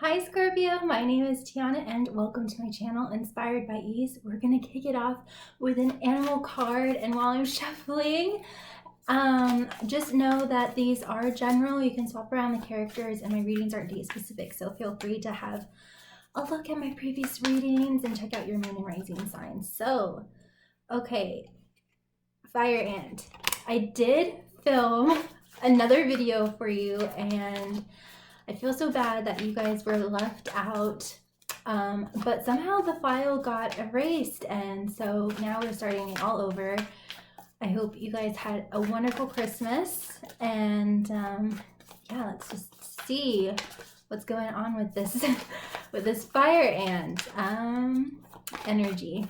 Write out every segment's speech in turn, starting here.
Hi Scorpio, my name is Tiana and welcome to my channel Inspired by Ease. We're gonna kick it off with an animal card, and while I'm shuffling, just know that these are general. You can swap around the characters and my readings aren't date specific, so feel free to have a look at my previous readings and check out your moon and rising signs. So, okay, fire ant. I did film another video for you and I feel so bad that you guys were left out, but somehow the file got erased, and so now we're starting it all over. I hope you guys had a wonderful Christmas, and yeah, let's just see what's going on with this with this fire ant energy.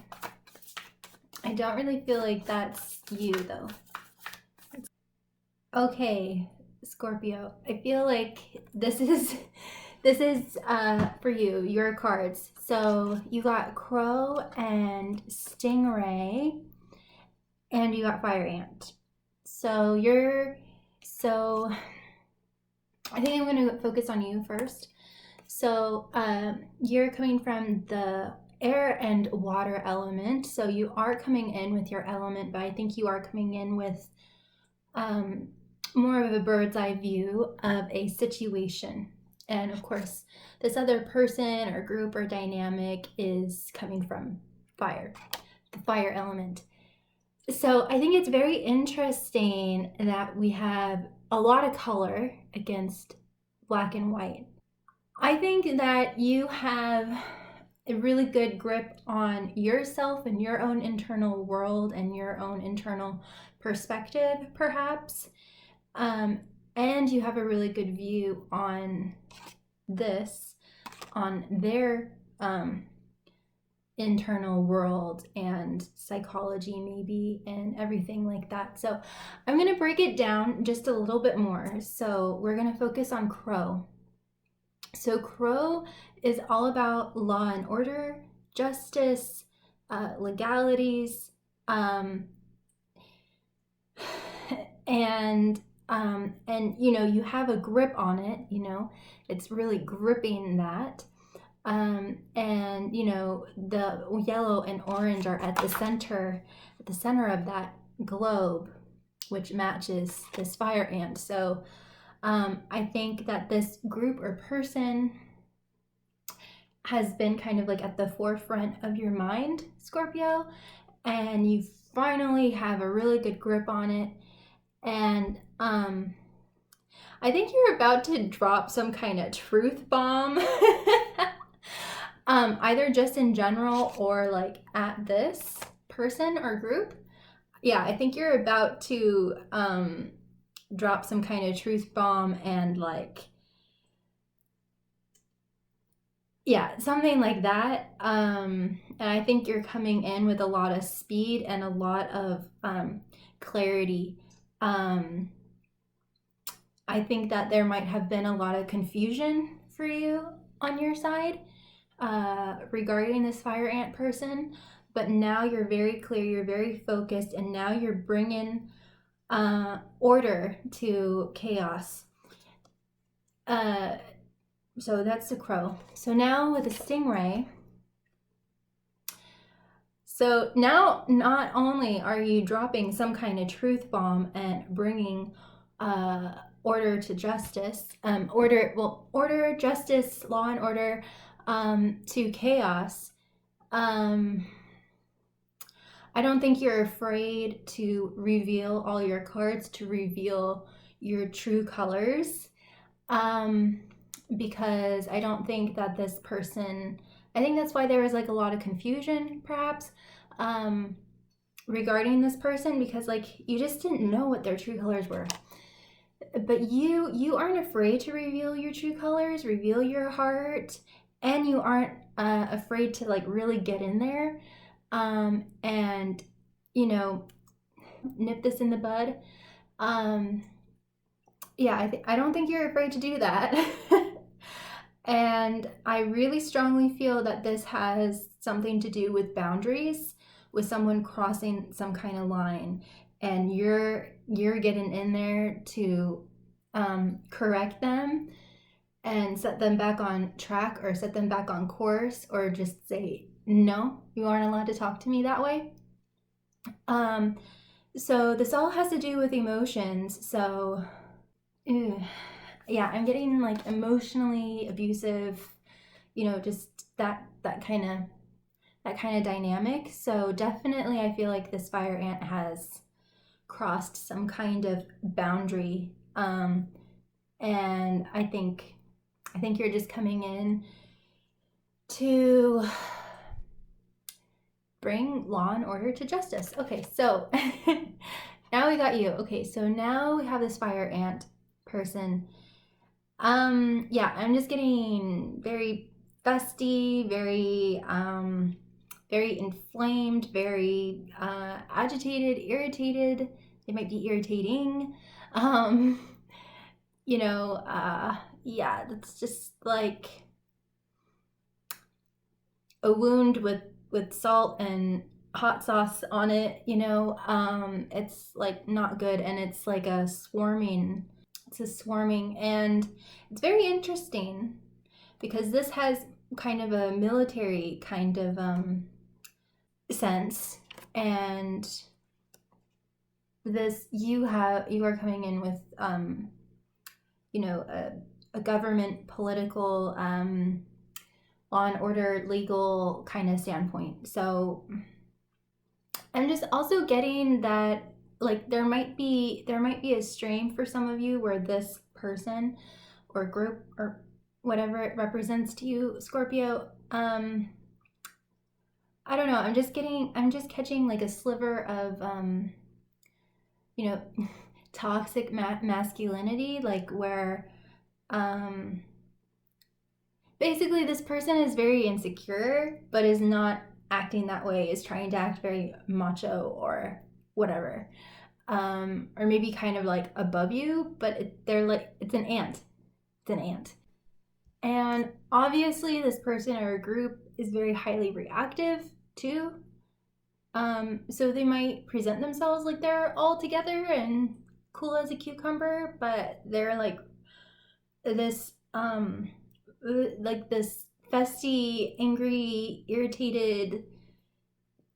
I don't really feel like that's you though. Okay, Scorpio, I feel like this is for you, your cards. So you got crow and stingray, and you got fire ant. So I think I'm going to focus on you first. So you're coming from the air and water element, so you are coming in with your element, but I think you are coming in with more of a bird's eye view of a situation. And of course, this other person or group or dynamic is coming from fire, the fire element. So I think it's very interesting that we have a lot of color against black and white. I think that you have a really good grip on yourself and your own internal world and your own internal perspective, perhaps. And you have a really good view on this, on their internal world and psychology maybe and everything like that. So I'm going to break it down just a little bit more. So we're going to focus on crow. So crow is all about law and order, justice, legalities, and you know, you have a grip on it, you know, it's really gripping that. And you know, the yellow and orange are at the center of that globe, which matches this fire ant. So I think that this group or person has been kind of like at the forefront of your mind, Scorpio, and you finally have a really good grip on it. And I think you're about to drop some kind of truth bomb, either just in general or like at this person or group. Yeah, I think you're about to drop some kind of truth bomb and like, yeah, something like that. And I think you're coming in with a lot of speed and a lot of clarity. I think that there might have been a lot of confusion for you on your side regarding this fire ant person, but now you're very clear, you're very focused, and now you're bringing order to chaos. So that's the crow. So now with the stingray, so now not only are you dropping some kind of truth bomb and bringing order to justice, order, justice, law and order to chaos. I don't think you're afraid to reveal all your cards, to reveal your true colors, because I don't think that this person, I think that's why there was like a lot of confusion perhaps regarding this person, because like you just didn't know what their true colors were. But you aren't afraid to reveal your true colors, reveal your heart, and you aren't afraid to like really get in there and you know, nip this in the bud. Yeah, I don't think you're afraid to do that. And I really strongly feel that this has something to do with boundaries, with someone crossing some kind of line, and you're getting in there to correct them and set them back on track or set them back on course, or just say, no, you aren't allowed to talk to me that way. So this all has to do with emotions. So, yeah, I'm getting like emotionally abusive, just that kind of dynamic. So definitely I feel like this fire ant has crossed some kind of boundary. And I think you're just coming in to bring law and order to justice. Okay, so now we got you. Okay, so now we have this fire ant person. Yeah, I'm just getting very fusty, very inflamed, very agitated, irritated. They might be irritating. Yeah, that's just like a wound with salt and hot sauce on it, it's like not good, and it's like a swarming, and it's very interesting because this has kind of a military kind of sense, and this you are coming in with a government political law and order legal kind of standpoint. So I'm just also getting that like there might be a strain for some of you where this person or group or whatever it represents to you, Scorpio, I don't know, I'm just catching like a sliver of toxic masculinity, like where basically this person is very insecure but is not acting that way, is trying to act very macho or whatever, or maybe kind of like above you, but they're like, it's an ant, and obviously this person or group is very highly reactive too. So they might present themselves like they're all together and cool as a cucumber, but they're like this this fusty, angry, irritated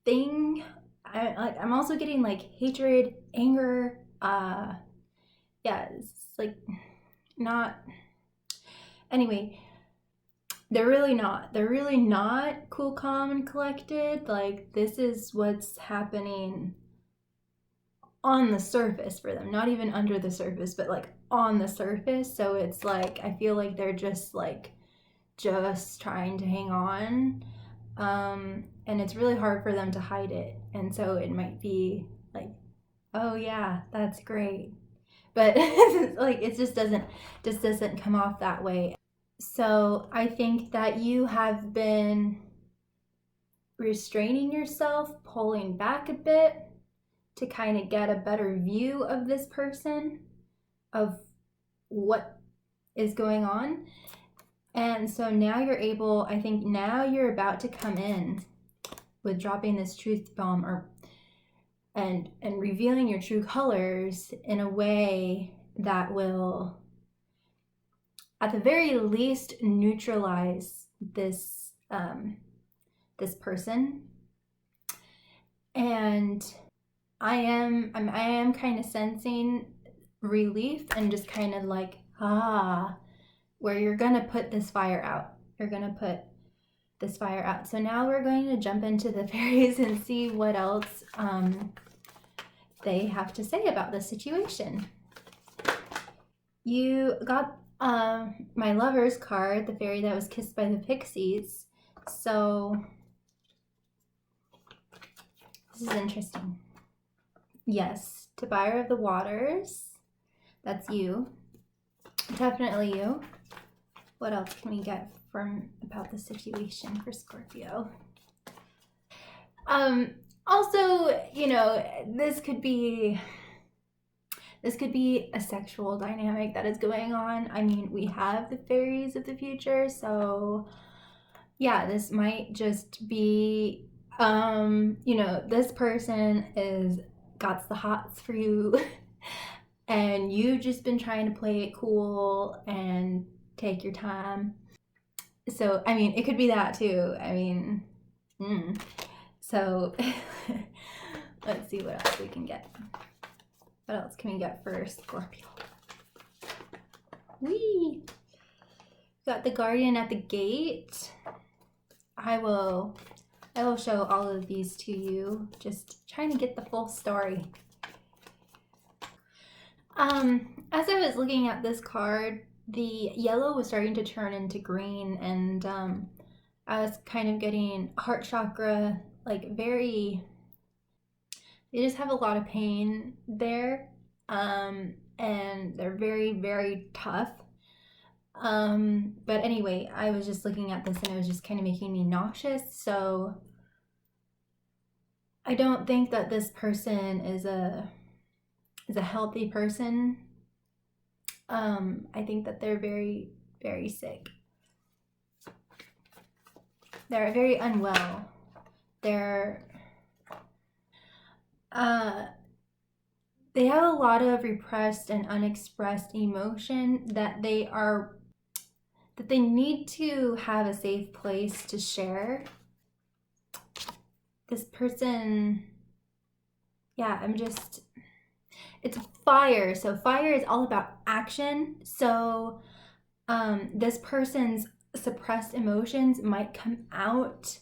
thing. I'm also getting like hatred, anger. Yeah, it's like not. Anyway, they're really not. They're really not cool, calm, and collected. Like this is what's happening on the surface for them, not even under the surface, but like on the surface. So it's like I feel like they're just trying to hang on, and it's really hard for them to hide it, and so it might be like, oh yeah, that's great, but like it just doesn't come off that way. So I think that you have been restraining yourself, pulling back a bit to kind of get a better view of this person, of what is going on. And so now I think now you're about to come in with dropping this truth bomb, and revealing your true colors in a way that will, at the very least, neutralize this person. And I am kind of sensing relief and just kind of like, where you're gonna put this fire out. You're gonna put this fire out. So now we're going to jump into the fairies and see what else they have to say about this situation. You got my Lover's card, the fairy that was kissed by the pixies. So this is interesting. Yes, to Buyer of the Waters. That's you. Definitely you. What else can we get from about the situation for Scorpio? Also, this could be a sexual dynamic that is going on. I mean, we have the fairies of the future, so yeah, this might just be, this person got the hots for you, and you've just been trying to play it cool and take your time. So, I mean, it could be that too. I mean, So, let's see what else we can get. What else can we get for Scorpio? Whee! Got the Guardian at the gate. I will show all of these to you. Just trying to get the full story. As I was looking at this card, the yellow was starting to turn into green, and I was kind of getting heart chakra, like very, they just have a lot of pain there, and they're very, very tough. But anyway, I was just looking at this and it was just kind of making me nauseous, so I don't think that this person is a healthy person. I think that they're very, very sick. They're very unwell. They have a lot of repressed and unexpressed emotion that they need to have a safe place to share. This person, it's fire. So fire is all about action. So this person's suppressed emotions might come out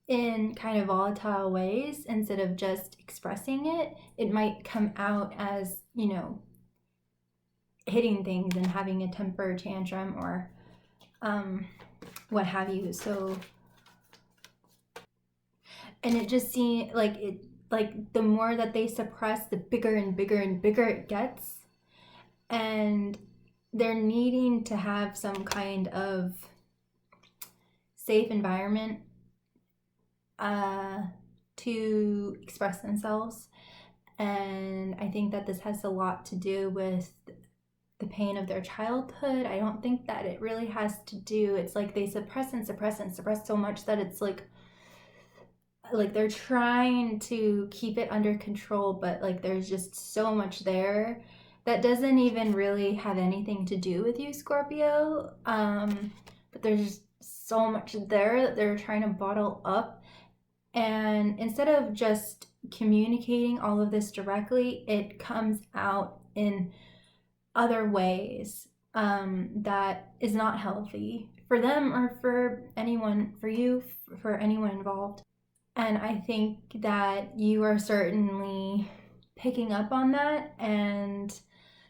in kind of volatile ways. Instead of just expressing it, it might come out as, hitting things and having a temper tantrum or what have you. So, and it just seems like the more that they suppress, the bigger and bigger and bigger it gets. And they're needing to have some kind of safe environment to express themselves. And I think that this has a lot to do with the pain of their childhood. I don't think that it really has to do, it's like they suppress and suppress and suppress so much that it's like they're trying to keep it under control, but like there's just so much there that doesn't even really have anything to do with you, Scorpio. But there's just so much there that they're trying to bottle up. And instead of just communicating all of this directly, it comes out in other ways that is not healthy for them or for anyone, for you, for anyone involved. And I think that you are certainly picking up on that, and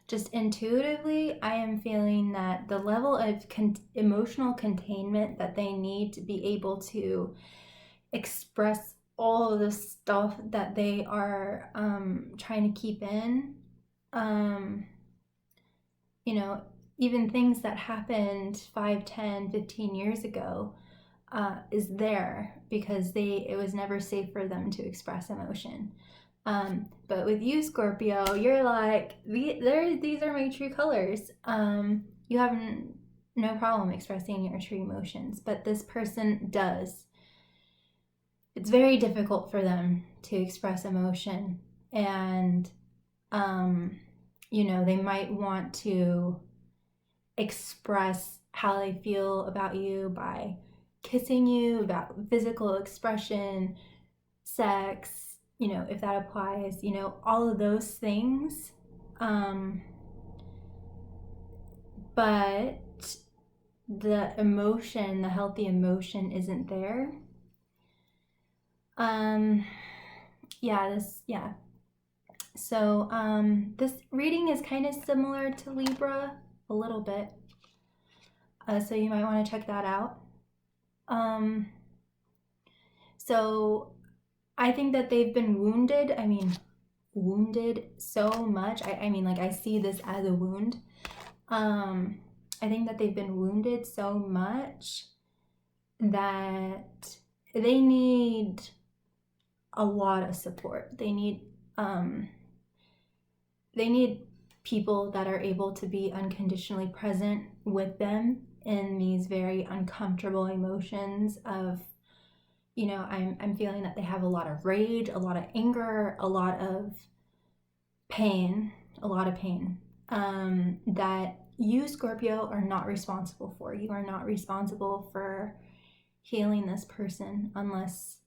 just intuitively, I am feeling that the level of emotional containment that they need to be able to express all of the stuff that they are trying to keep in, even things that happened 5, 10, 15 years ago, is there because it was never safe for them to express emotion. But with you, Scorpio, you're like, these are my true colors. You have no problem expressing your true emotions, but this person does. It's very difficult for them to express emotion, and they might want to express how they feel about you by kissing you, about physical expression, sex, if that applies, all of those things. But the emotion, the healthy emotion, isn't there. So this reading is kind of similar to Libra a little bit. So you might want to check that out. So I think that they've been wounded. I mean, wounded so much. I see this as a wound. I think that they've been wounded so much that they need a lot of support. They need people that are able to be unconditionally present with them in these very uncomfortable emotions of, I'm feeling that they have a lot of rage, a lot of anger, a lot of pain, that you, Scorpio, are not responsible for. You are not responsible for healing this person unless,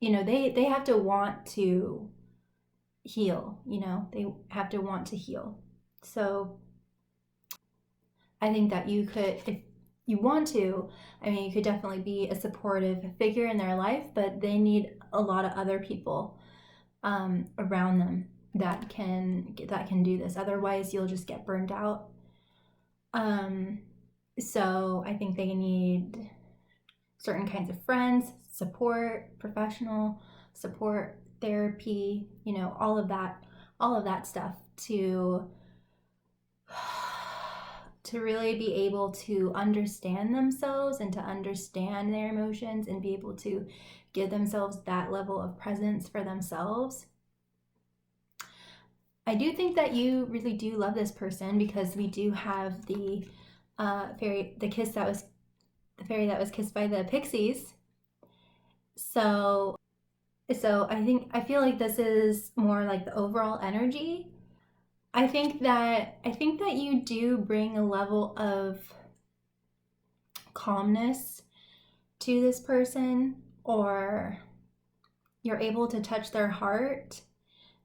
they have to want to heal, they have to want to heal. So I think that you could, if you want to, you could definitely be a supportive figure in their life, but they need a lot of other people around them that can do this. Otherwise, you'll just get burned out. So I think they need certain kinds of friends, support, professional support, therapy, all of that stuff to really be able to understand themselves and to understand their emotions and be able to give themselves that level of presence for themselves. I do think that you really do love this person, because we do have the fairy, the fairy that was kissed by the pixies. So I feel like this is more like the overall energy. I think that you do bring a level of calmness to this person, or you're able to touch their heart,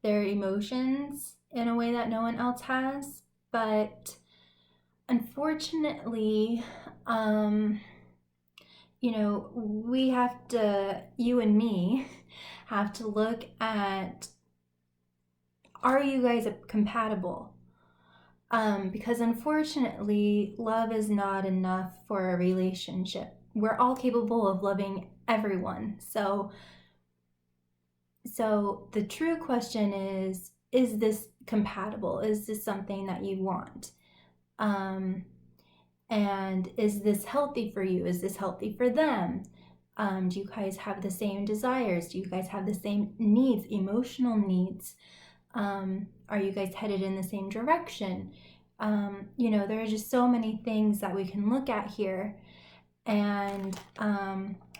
their emotions in a way that no one else has. But unfortunately, we have to, you and me have to look at, are you guys compatible? Because unfortunately, love is not enough for a relationship. We're all capable of loving everyone. So the true question is this compatible? Is this something that you want? And is this healthy for you? Is this healthy for them? Do you guys have the same desires? Do you guys have the same needs, emotional needs? Are you guys headed in the same direction? There are just so many things that we can look at here. And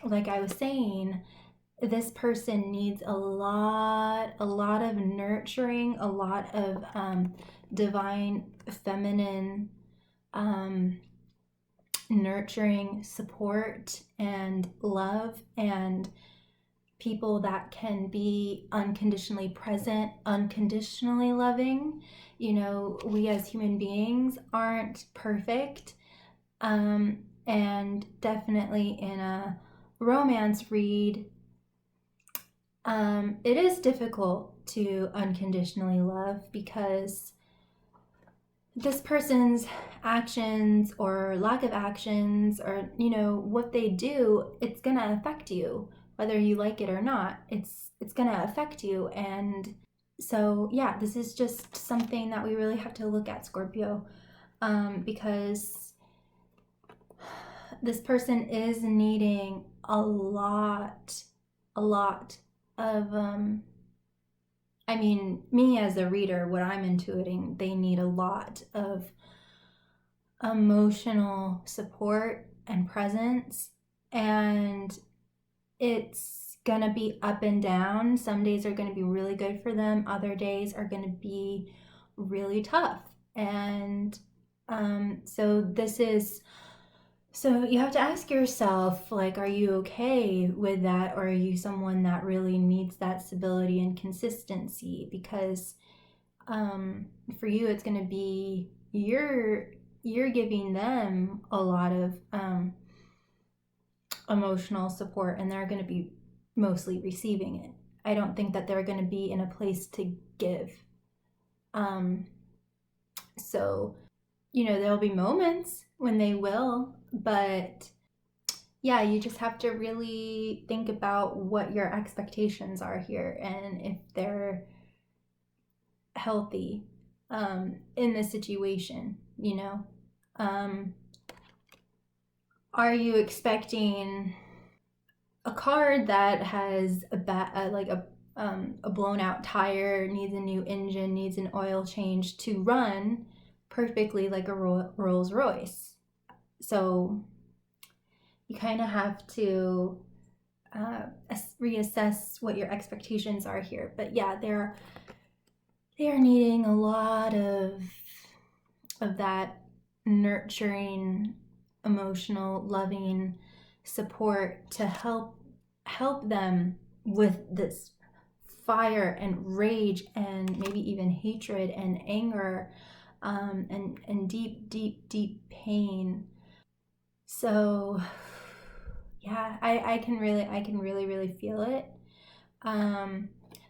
like I was saying, this person needs a lot of nurturing, a lot of divine feminine nurturing support and love, and people that can be unconditionally present, unconditionally loving. We as human beings aren't perfect, and definitely in a romance read, it is difficult to unconditionally love, because this person's actions or lack of actions, or what they do, it's gonna affect you whether you like it or not. It's gonna affect you. And so yeah, this is just something that we really have to look at, Scorpio, because this person is needing a lot of me as a reader, what I'm intuiting, they need a lot of emotional support and presence. And it's gonna be up and down. Some days are gonna be really good for them, other days are gonna be really tough. And so you have to ask yourself, like, are you okay with that? Or are you someone that really needs that stability and consistency? Because for you, it's going to be, you're giving them a lot of emotional support, and they're going to be mostly receiving it. I don't think that they're going to be in a place to give. So, there'll be moments when they will, but yeah, you just have to really think about what your expectations are here, and if they're healthy in this situation. Are you expecting a card that has a blown out tire, needs a new engine, needs an oil change to run perfectly like a Rolls Royce? So you kind of have to reassess what your expectations are here. But yeah, they are needing a lot of that nurturing, emotional, loving support to help them with this fire and rage and maybe even hatred and anger, and deep pain. So yeah, I can really feel it.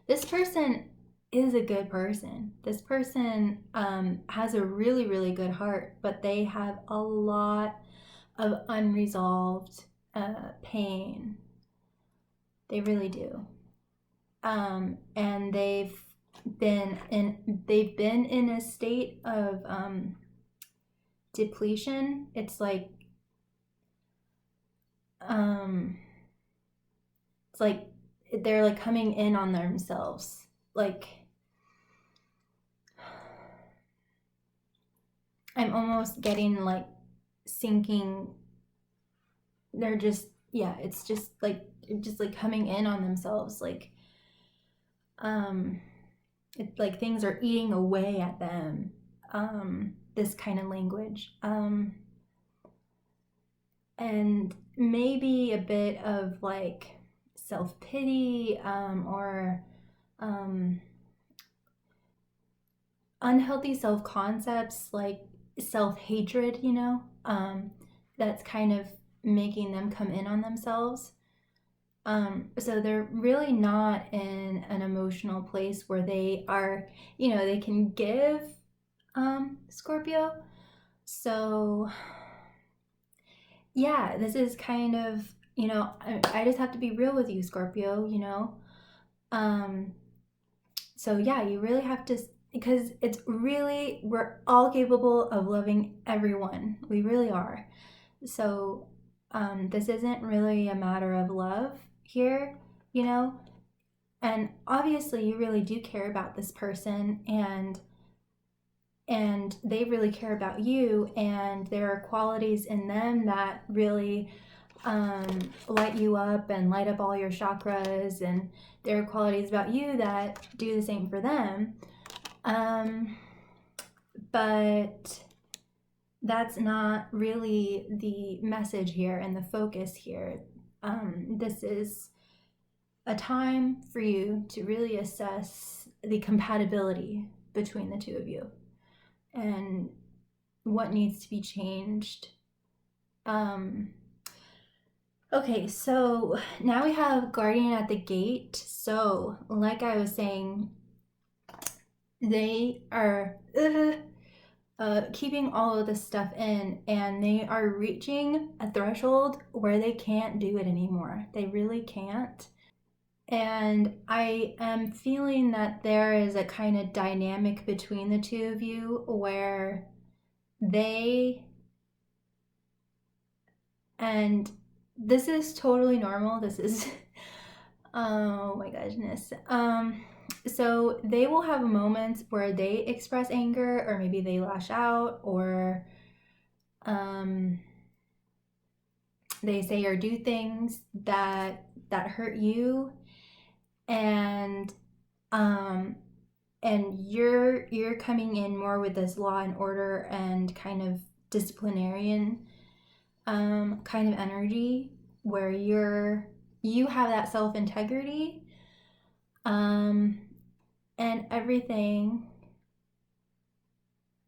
This person is a good person. This person has a really good heart, but they have a lot of unresolved pain. They really do. And been in a state of depletion. It's like it's like they're like coming in on themselves. Like, I'm almost getting like sinking. They're just, yeah, it's just like coming in on themselves. Like, it's like things are eating away at them. This kind of language. And maybe a bit of like self-pity, or unhealthy self-concepts, like self-hatred, that's kind of making them come in on themselves. So they're really not in an emotional place where they are, they can give, Scorpio. So yeah, this is kind of, I just have to be real with you, Scorpio, So yeah, you really have to, because it's really, we're all capable of loving everyone. We really are. So this isn't really a matter of love here, and obviously you really do care about this person, and they really care about you, and there are qualities in them that really light you up and light up all your chakras, and there are qualities about you that do the same for them. But that's not really the message here and the focus here. This is a time for you to really assess the compatibility between the two of you and what needs to be changed. Okay, so now we have Guardian at the gate. So, like I was saying, they are keeping all of this stuff in, and they are reaching a threshold where they can't do it anymore. They really can't. And I am feeling that there is a kind of dynamic between the two of you where they, and this is totally normal. This is, oh my goodness. So they will have moments where they express anger, or maybe they lash out, or they say or do things that hurt you, and you're coming in more with this law and order and kind of disciplinarian kind of energy, where you have that self-integrity, and everything.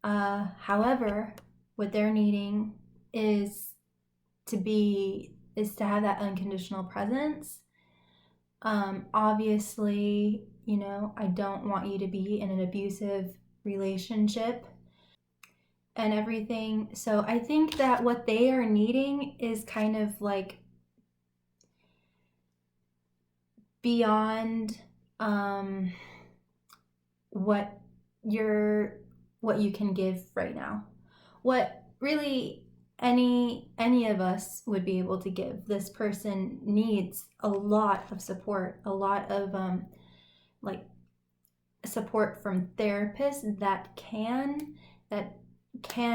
However, what they're needing is to have that unconditional presence. Obviously, I don't want you to be in an abusive relationship and everything. So I think that what they are needing is kind of like beyond what you can give right now. What really any of us would be able to give. This person needs a lot of support, a lot of like support from therapists that can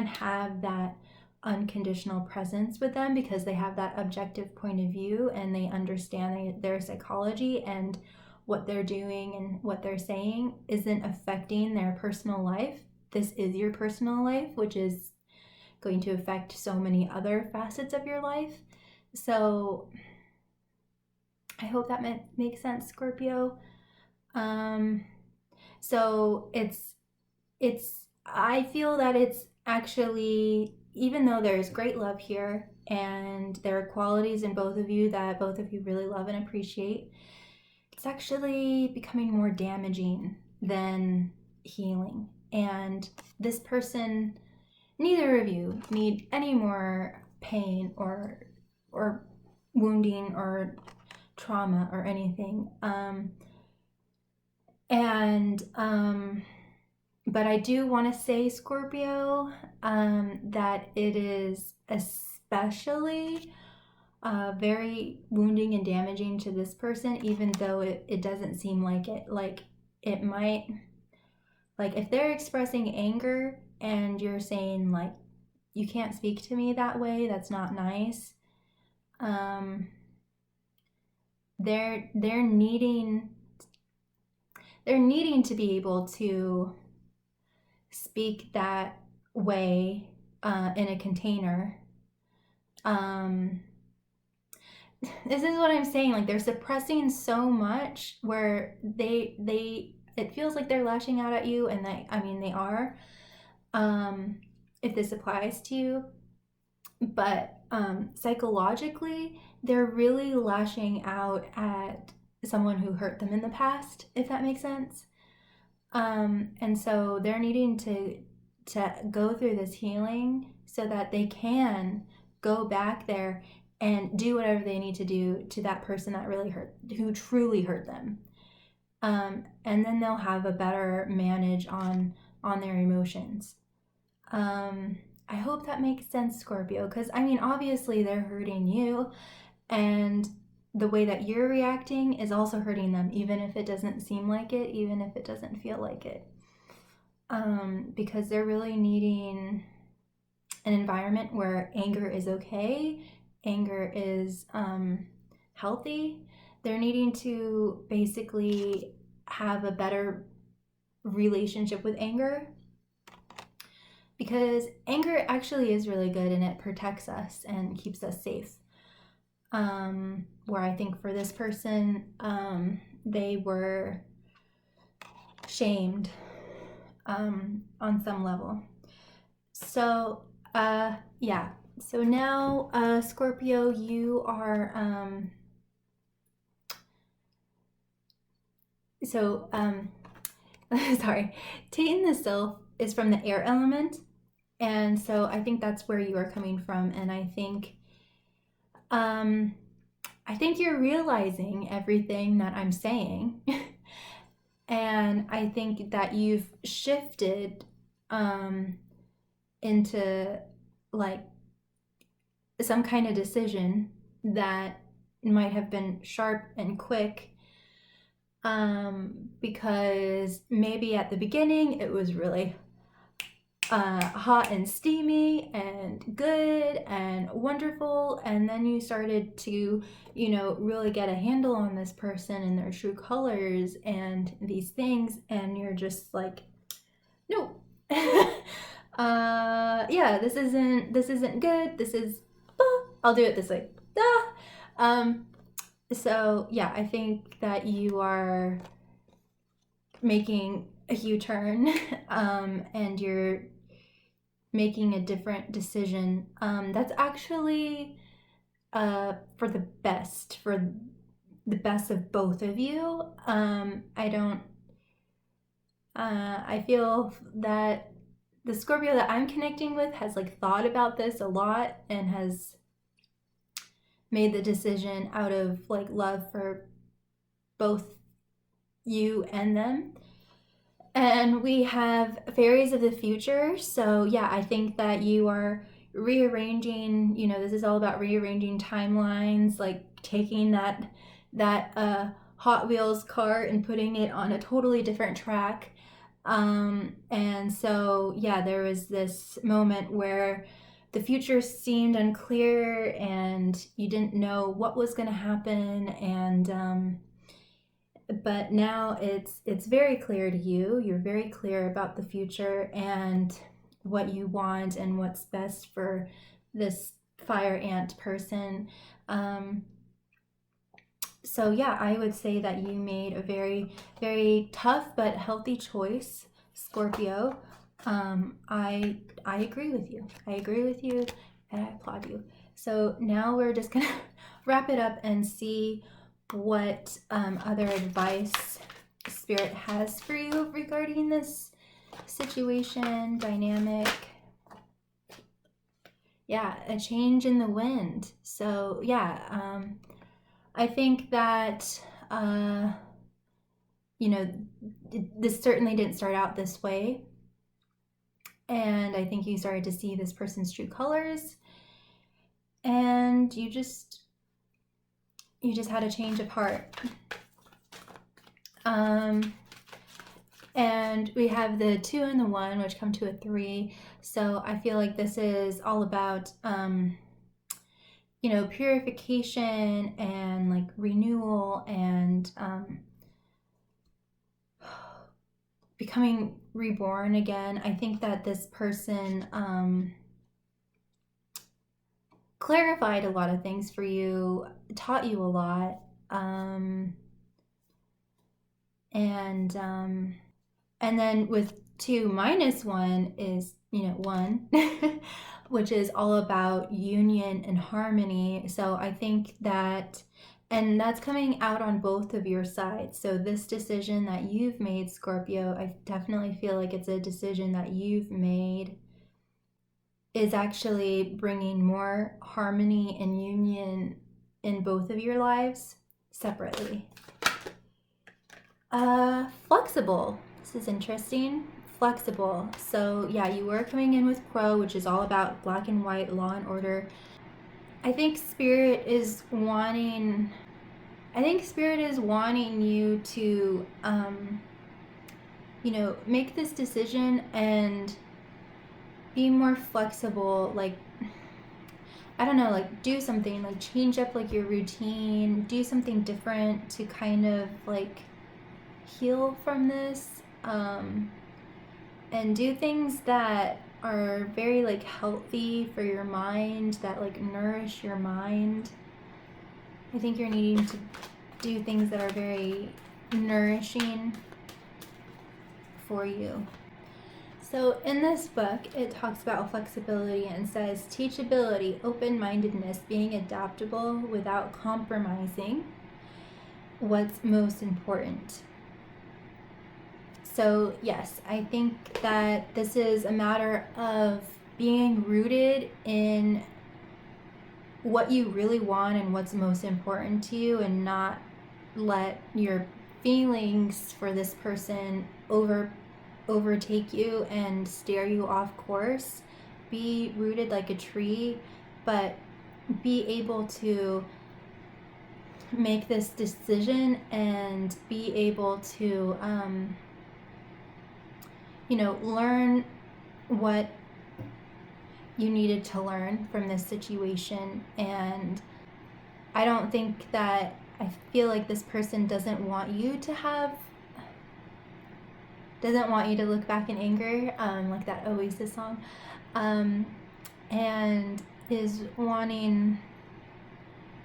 have that unconditional presence with them, because they have that objective point of view and they understand their psychology, and what they're doing and what they're saying isn't affecting their personal life. This is your personal life, which is going to affect so many other facets of your life. So I hope that makes sense, Scorpio. So I feel that it's actually, even though there's great love here and there are qualities in both of you that both of you really love and appreciate, it's actually becoming more damaging than healing. And this person, neither of you need any more pain or wounding or trauma or anything. But I do want to say, Scorpio, that it is especially very wounding and damaging to this person, even though it doesn't seem like it. Like, it might, like, if they're expressing anger and you're saying, like, you can't speak to me that way, that's not nice, they're needing to be able to speak that way in a container. This is what I'm saying. Like, they're suppressing so much where it feels like they're lashing out at you, and they are. If this applies to you, but psychologically, they're really lashing out at someone who hurt them in the past, if that makes sense. And so they're needing to go through this healing so that they can go back there and do whatever they need to do to that person that really who truly hurt them. And then they'll have a better manage on their emotions. I hope that makes sense, Scorpio, because obviously they're hurting you, and the way that you're reacting is also hurting them, even if it doesn't seem like it, even if it doesn't feel like it. Because they're really needing an environment where anger is okay, anger is healthy. They're needing to basically have a better relationship with anger, because anger actually is really good and it protects us and keeps us safe. Where I think for this person, they were shamed on some level. So yeah. So now, Scorpio, you are sorry, Titan the Sylph is from the air element, and so I think that's where you are coming from, and I think you're realizing everything that I'm saying. And I think that you've shifted into like some kind of decision that might have been sharp and quick, because maybe at the beginning it was really hot and steamy and good and wonderful, and then you started to really get a handle on this person and their true colors and these things, and you're just like, no. Yeah, this isn't good, this is I'll do it this way. So yeah, I think that you are making a U-turn, and you're making a different decision that's actually for the best of both of you. I feel that the Scorpio that I'm connecting with has thought about this a lot and has made the decision out of love for both you and them. And we have fairies of the future. So yeah, I think that you are rearranging, this is all about rearranging timelines, taking that Hot Wheels car and putting it on a totally different track. And so yeah, there was this moment where the future seemed unclear and you didn't know what was going to happen, and but now it's very clear to you. You're very clear about the future, and what you want and what's best for this fire ant person. So yeah, I would say that you made a very, very tough but healthy choice, Scorpio. I agree with you. I agree with you, and I applaud you. So now we're just gonna wrap it up and see what other advice Spirit has for you regarding this situation, dynamic. Yeah, a change in the wind. So yeah, I think that this certainly didn't start out this way, and I think you started to see this person's true colors, and you just had a change of heart. And we have the 2 and the 1, which come to a 3. So I feel like this is all about, purification and like renewal and becoming reborn again. I think that this person clarified a lot of things for you, taught you a lot, and then with 2 minus 1 is 1 which is all about union and harmony. So I think that, and that's coming out on both of your sides. So this decision that you've made, Scorpio, I definitely feel like it's a decision that you've made is actually bringing more harmony and union in both of your lives separately. Flexible. This is interesting. Flexible. So yeah, you were coming in with Crow, which is all about black and white, law and order. I think Spirit is wanting you to make this decision and be more flexible, like I don't know, like do something, like change up like your routine, do something different to kind of like heal from this, and do things that are very like healthy for your mind, that like nourish your mind. I think you're needing to do things that are very nourishing for you. So in this book, it talks about flexibility and says teachability, open-mindedness, being adaptable without compromising what's most important. So yes, I think that this is a matter of being rooted in what you really want and what's most important to you, and not let your feelings for this person overtake you and steer you off course. Be rooted like a tree, but be able to make this decision and be able to learn what you needed to learn from this situation. And I don't think that, I feel like this person doesn't want you to look back in anger, like that Oasis song, and is wanting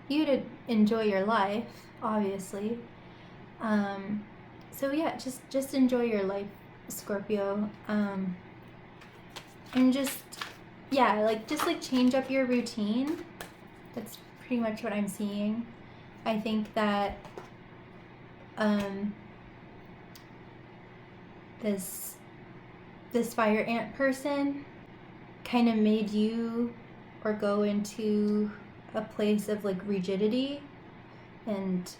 you to enjoy your life, obviously. So yeah, just enjoy your life, Scorpio, and just change up your routine. That's pretty much what I'm seeing. I think that this fire ant person kind of made you or go into a place of like rigidity and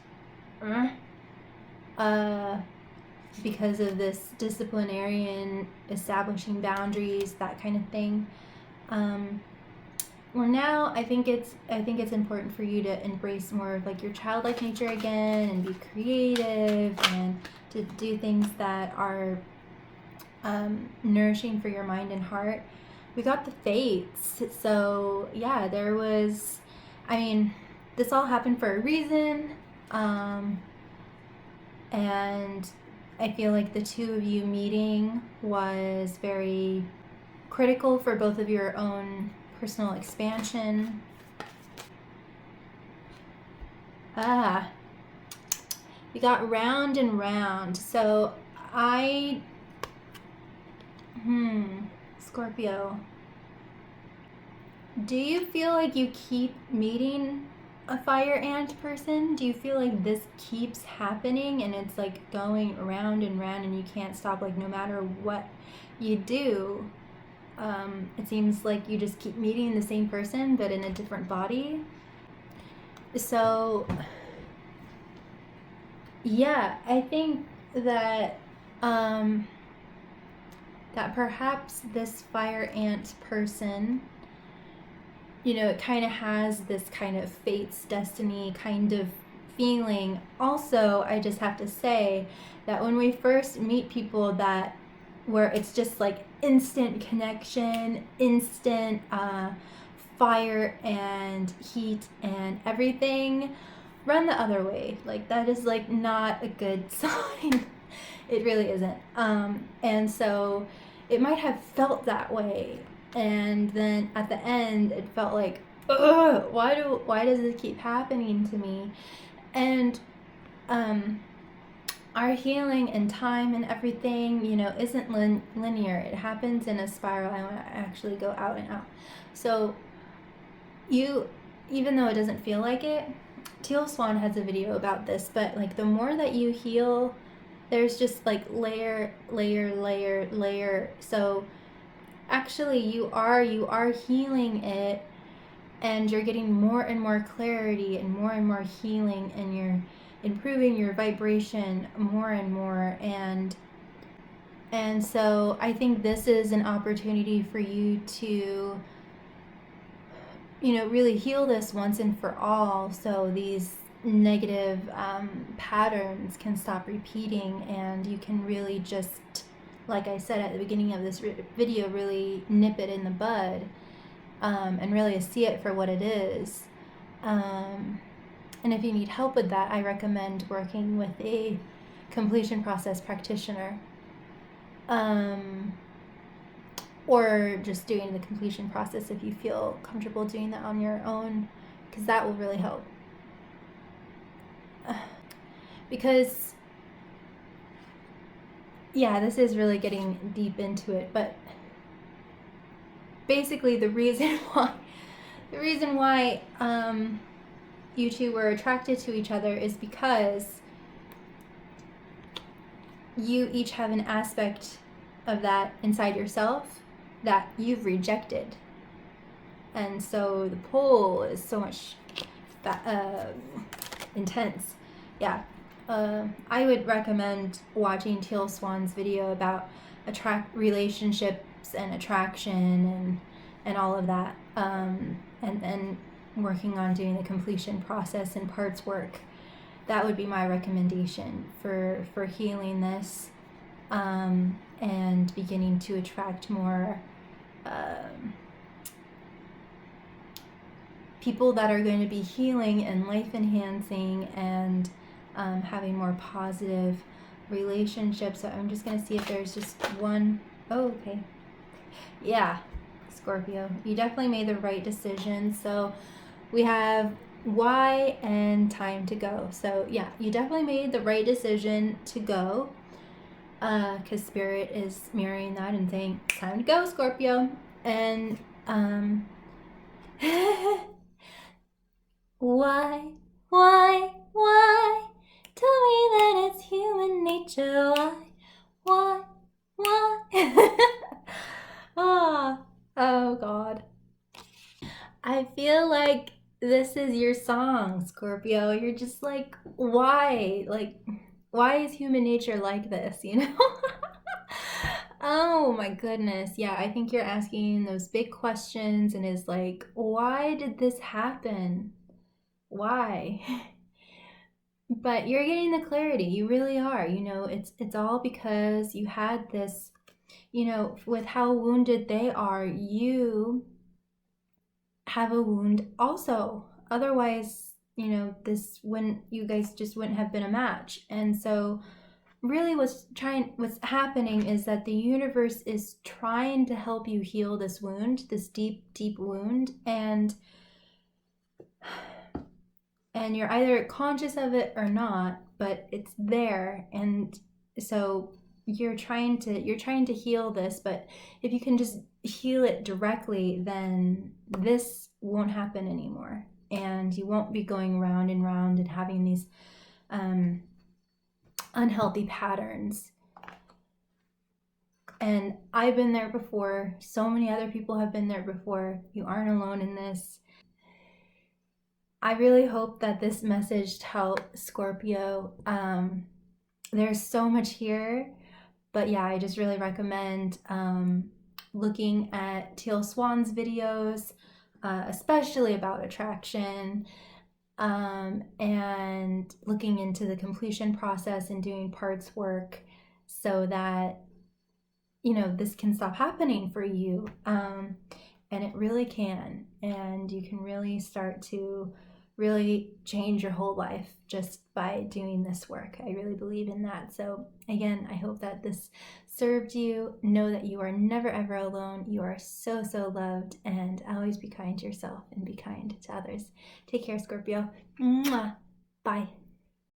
because of this disciplinarian establishing boundaries, that kind of thing. Well, now I think it's important for you to embrace more of like your childlike nature again and be creative and to do things that are nourishing for your mind and heart. We got the fates. So yeah, this all happened for a reason. And I feel like the 2 of you meeting was very critical for both of your own personal expansion. You got round and round. So Scorpio, do you feel like you keep meeting a fire ant person? Do you feel like this keeps happening and it's like going round and round and you can't stop, like no matter what you do? It seems like you just keep meeting the same person but in a different body. So yeah, I think that that perhaps this fire ant person, you know, it kind of has this kind of fate's destiny kind of feeling. Also, I just have to say that when we first meet people that where it's just like instant connection, instant fire and heat and everything, run the other way. Like that is like not a good sign. It really isn't. And so it might have felt that way, and then at the end it felt like, ugh, why does this keep happening to me? And our healing and time and everything, you know, isn't linear. It happens in a spiral. I want to actually go out and out. So you, even though it doesn't feel like it, Teal Swan has a video about this, but like the more that you heal, there's just like layer. So actually you are healing it, and you're getting more and more clarity and more healing, and you're improving your vibration more and more. And so I think this is an opportunity for you to, you know, really heal this once and for all, so these negative patterns can stop repeating, and you can really just, like I said at the beginning of this video, really nip it in the bud, and really see it for what it is. And if you need help with that, I recommend working with a completion process practitioner, or just doing the completion process if you feel comfortable doing that on your own, because that will really help. Because yeah, this is really getting deep into it, but basically the reason why you two were attracted to each other is because you each have an aspect of that inside yourself that you've rejected, and so the pull is so much intense. Yeah. I would recommend watching Teal Swan's video about relationships and attraction and all of that, and working on doing the completion process and parts work. That would be my recommendation for healing this, and beginning to attract more people that are going to be healing and life enhancing, and having more positive relationships. So I'm just going to see if there's just one. Oh, okay. Yeah, Scorpio, you definitely made the right decision. So we have why and time to go. So yeah, you definitely made the right decision to go, because Spirit is mirroring that and saying, time to go, Scorpio. And why? Tell me that it's human nature. Why? Oh God. I feel like this is your song, Scorpio. You're just like, why? Like, why is human nature like this, you know? Oh my goodness. Yeah, I think you're asking those big questions, and is like, why did this happen? Why? But you're getting the clarity. You really are. You know, it's all because you had this, you know, with how wounded they are, you have a wound also. Otherwise, you know, you guys just wouldn't have been a match. And so really what's happening is that the universe is trying to help you heal this wound, this deep, deep wound, and you're either conscious of it or not, but it's there. And so you're trying to heal this, but if you can just heal it directly, then this won't happen anymore, and you won't be going round and round and having these unhealthy patterns. And I've been there before. So many other people have been there before. You aren't alone in this. I really hope that this message helped, Scorpio. There's so much here, but yeah, I just really recommend looking at Teal Swan's videos, especially about attraction, and looking into the completion process and doing parts work so that, you know, this can stop happening for you. And it really can. And you can really start to really change your whole life just by doing this work. I really believe in that. So again, I hope that this served you. Know that you are never ever alone. You are so, so loved, and always be kind to yourself and be kind to others. Take care, Scorpio. Mwah. Bye.